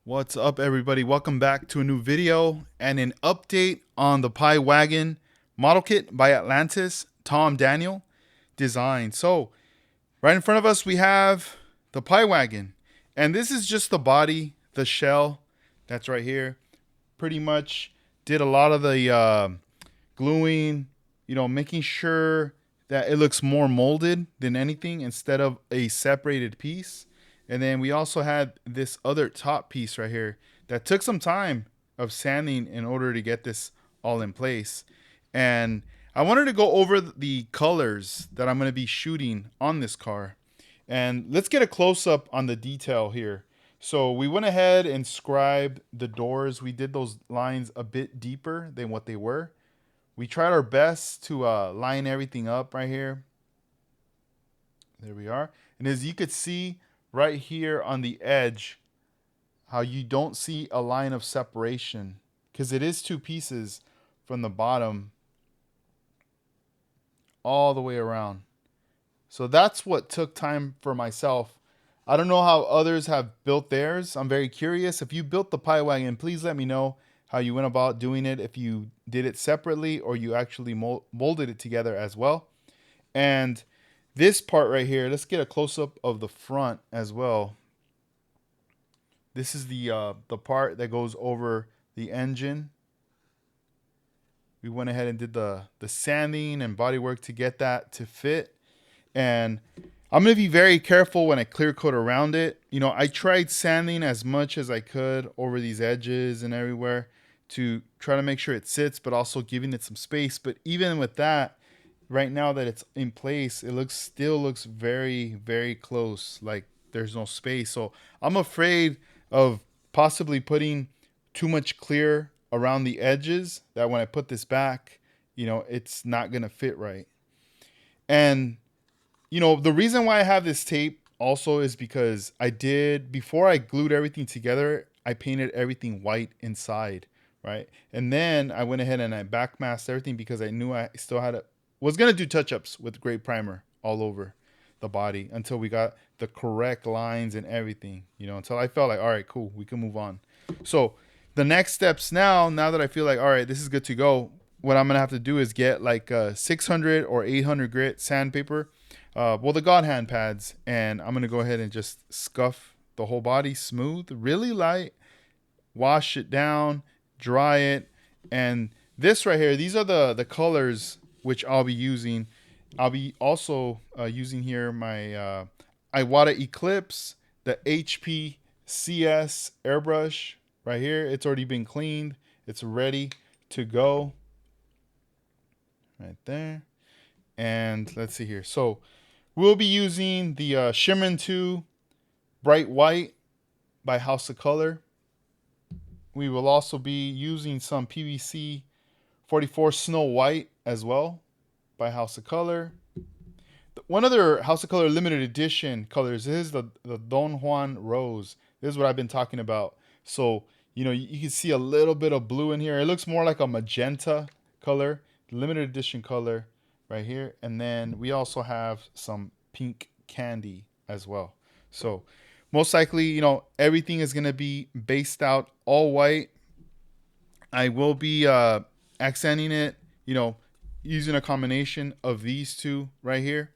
What's up, everybody? Welcome back to a new video and an update on the Wagon model kit by Atlantis, Tom Daniel design. So right in front of us we have the Wagon, and this is just the body, the shell that's right here. Pretty much did a lot of the gluing, making sure that it looks more molded than anything instead of a separated piece. And then we also had this other top piece right here that took some time of sanding in order to get this all in place. And I wanted to go over the colors that I'm going to be shooting on this car. And let's get a close up on the detail here. So we went ahead and scribed the doors. We did those lines a bit deeper than what they were. We tried our best to line everything up right here. There we are. And as you could see right here on the edge, how you don't see a line of separation because it is two pieces from the bottom all the way around. So that's what took time for myself. I don't know how others have built theirs. I'm very curious. If you built the Wagon, please let me know how you went about doing it. If you did it separately or you actually molded it together as well. And this part right here, let's get a close-up of the front as well. This is the part that goes over the engine. We went ahead and did the sanding and body work to get that to fit. And I'm going to be very careful when I clear coat around it. I tried sanding as much as I could over these edges and everywhere to try to make sure it sits, but also giving it some space. But even with that, right now that it's in place, it still looks very, very close. Like there's no space. So I'm afraid of possibly putting too much clear around the edges that when I put this back, it's not going to fit right. And the reason why I have this tape also is because before I glued everything together, I painted everything white inside, right? And then I went ahead and I backmasked everything because I knew I still was going to do touch-ups with gray primer all over the body until we got the correct lines and everything, until I felt like, all right, cool, we can move on. So the next steps now that I feel like, all right, this is good to go, what I'm going to have to do is get like 600 or 800 grit sandpaper, the God hand pads, and I'm going to go ahead and just scuff the whole body smooth, really light, wash it down, dry it. And this right here, these are the colors which I'll be using. I'll be also using here my Iwata Eclipse, the HP CS airbrush right here. It's already been cleaned. It's ready to go right there. And let's see here. So we'll be using the Shimmerin 2 Bright White by House of Color. We will also be using some PVC 44 Snow White as well by House of Color. One other House of Color limited edition colors is the Don Juan Rose. This is what I've been talking about. So, you can see a little bit of blue in here. It looks more like a magenta color, limited edition color right here. And then we also have some pink candy as well. So most likely, everything is going to be based out all white. I will be accenting it, using a combination of these two right here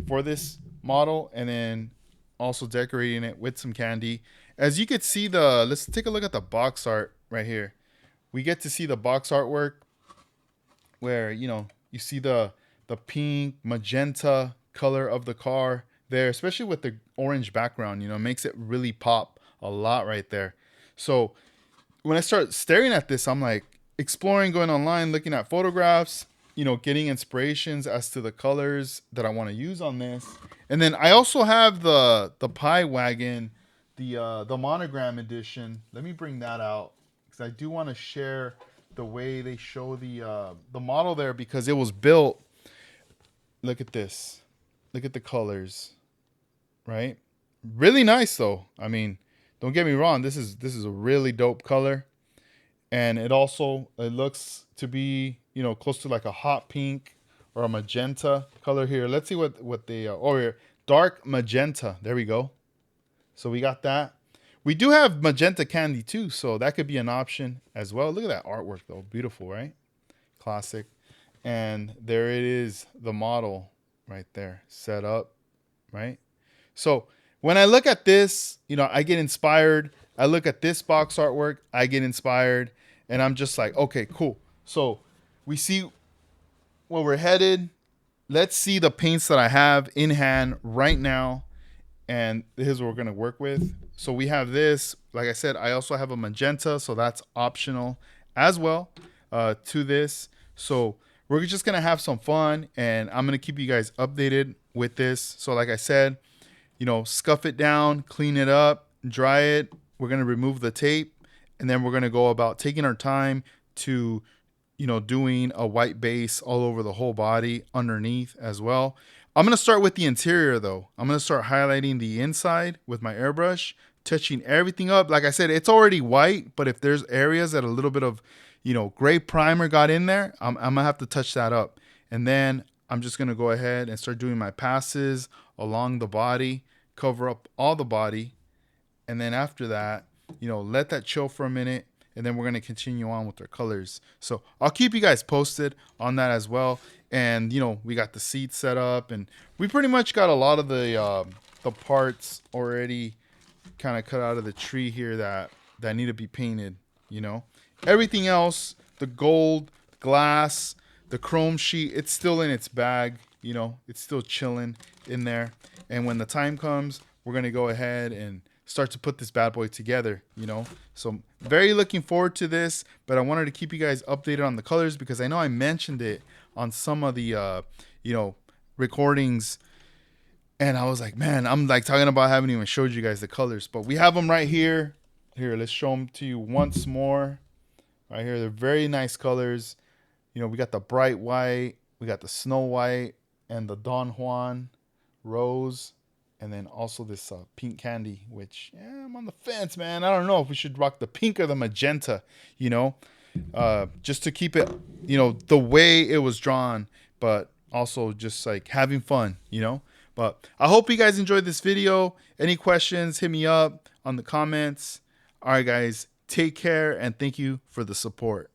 for this model, and then also decorating it with some candy. As you could see, let's take a look at the box art right here. We get to see the box artwork where, you see the pink, magenta color of the car there, especially with the orange background, makes it really pop a lot right there. So when I start staring at this, I'm like exploring, going online, looking at photographs, getting inspirations as to the colors that I want to use on this. And then I also have the Wagon, the monogram edition. Let me bring that out because I do want to share the way they show the model there, because it was built. Look at this. Look at the colors, right? Really nice though. I mean, don't get me wrong. This is a really dope color, and it looks to be close to like a hot pink or a magenta color here. Let's see what they here, dark magenta. There we go. So we got that. We do have magenta candy too, so that could be an option as well. Look at that artwork though. Beautiful, right? Classic. And there it is, the model right there set up, right? So when I look at this, I get inspired. I look at this box artwork, I get inspired, and I'm just like, okay, cool. So we see where we're headed. Let's see the paints that I have in hand right now, and here's what we're gonna work with. So we have this. Like I said, I also have a magenta, so that's optional as well to this. So we're just gonna have some fun, and I'm gonna keep you guys updated with this. So like I said, scuff it down, clean it up, dry it. We're going to remove the tape, and then we're going to go about taking our time to, doing a white base all over the whole body underneath as well. I'm going to start with the interior though. I'm going to start highlighting the inside with my airbrush, touching everything up. Like I said, it's already white, but if there's areas that a little bit of, gray primer got in there, I'm going to have to touch that up. And then I'm just going to go ahead and start doing my passes along the body, cover up all the body. And then after that, let that chill for a minute. And then we're going to continue on with our colors. So I'll keep you guys posted on that as well. And, we got the seat set up, and we pretty much got a lot of the parts already kind of cut out of the tree here that need to be painted, Everything else, the gold, glass, the chrome sheet, it's still in its bag, it's still chilling in there. And when the time comes, we're going to go ahead and start to put this bad boy together, So I'm very looking forward to this, but I wanted to keep you guys updated on the colors because I know I mentioned it on some of the, recordings. And I was like, man, I'm like talking about, I haven't even showed you guys the colors, but we have them right here. Here, let's show them to you once more. Right here, they're very nice colors. We got the bright white, we got the Snow White, and the Don Juan rose, and then also this pink candy, which I'm on the fence, man. I don't know if we should rock the pink or the magenta, just to keep it, the way it was drawn, but also just like having fun, But I hope you guys enjoyed this video. Any questions, hit me up on the comments. All right, guys, take care, and thank you for the support.